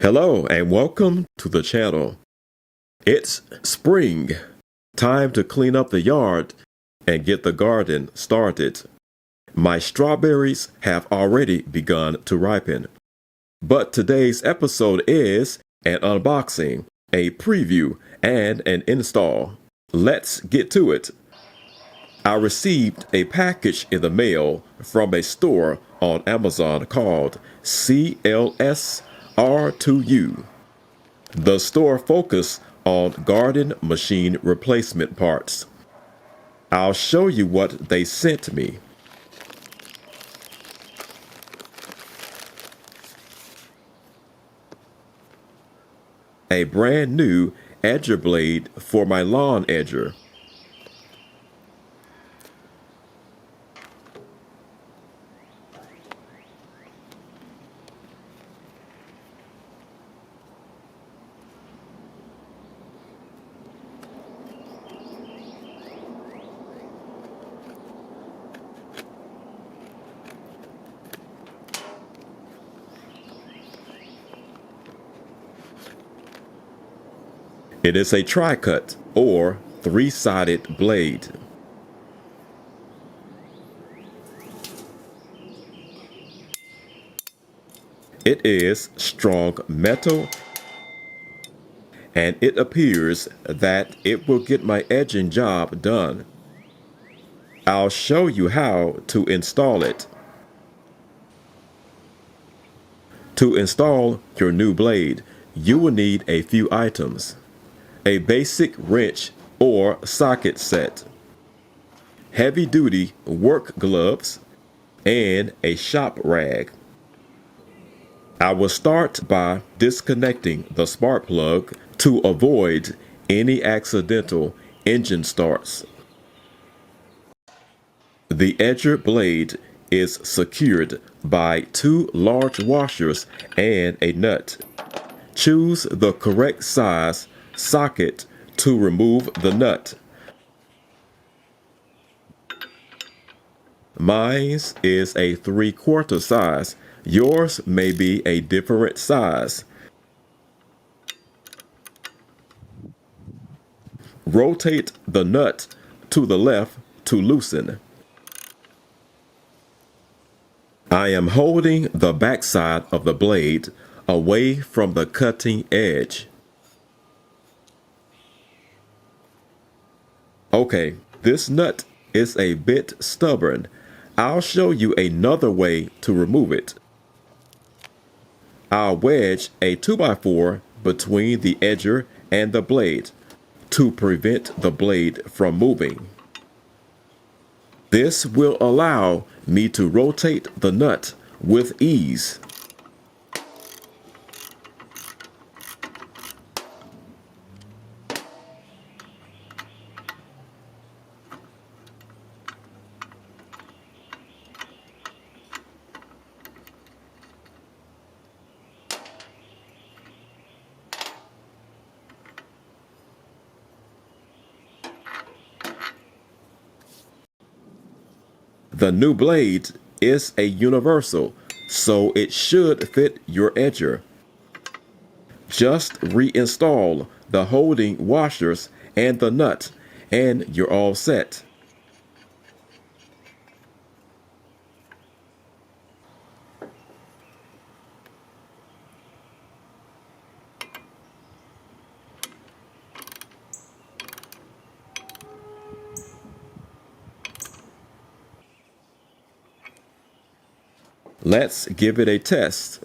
Hello and welcome to the channel. It's spring, time to clean up the yard and get the garden started. My strawberries have already begun to ripen. But today's episode is an unboxing, a preview, and an install. Let's get to it. I received a package in the mail from a store on Amazon called CLS-R2U. The store focused on garden machine replacement parts. I'll show you what they sent me. A brand new edger blade for my lawn edger. It is a tri-cut or three-sided blade. It is strong metal and it appears that it will get my edging job done. I'll show you how to install it. To install your new blade, you will need a few items. A basic wrench or socket set, heavy-duty work gloves, and a shop rag. I will start by disconnecting the spark plug to avoid any accidental engine starts. The edger blade is secured by two large washers and a nut. Choose the correct size socket to remove the nut. Mine is a 3/4 size. Yours may be a different size. Rotate the nut to the left to loosen. I am holding the backside of the blade away from the cutting edge. Okay, this nut is a bit stubborn. I'll show you another way to remove it. I'll wedge a 2x4 between the edger and the blade to prevent the blade from moving. This will allow me to rotate the nut with ease. The new blade is a universal, so it should fit your edger. Just reinstall the holding washers and the nut, and you're all set. Let's give it a test.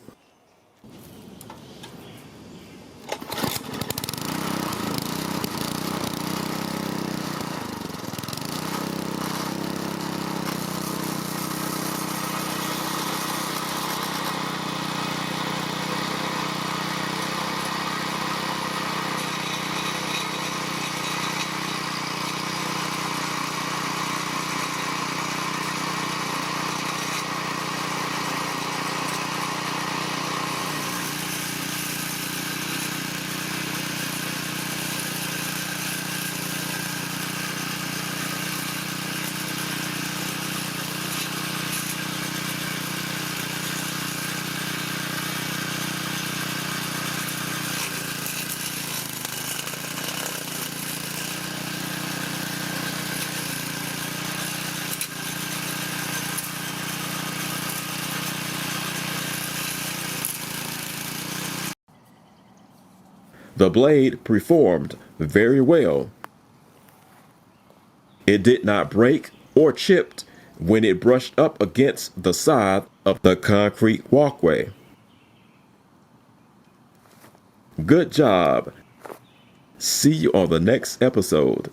The blade performed very well. It did not break or chipped when it brushed up against the side of the concrete walkway. Good job. See you on the next episode.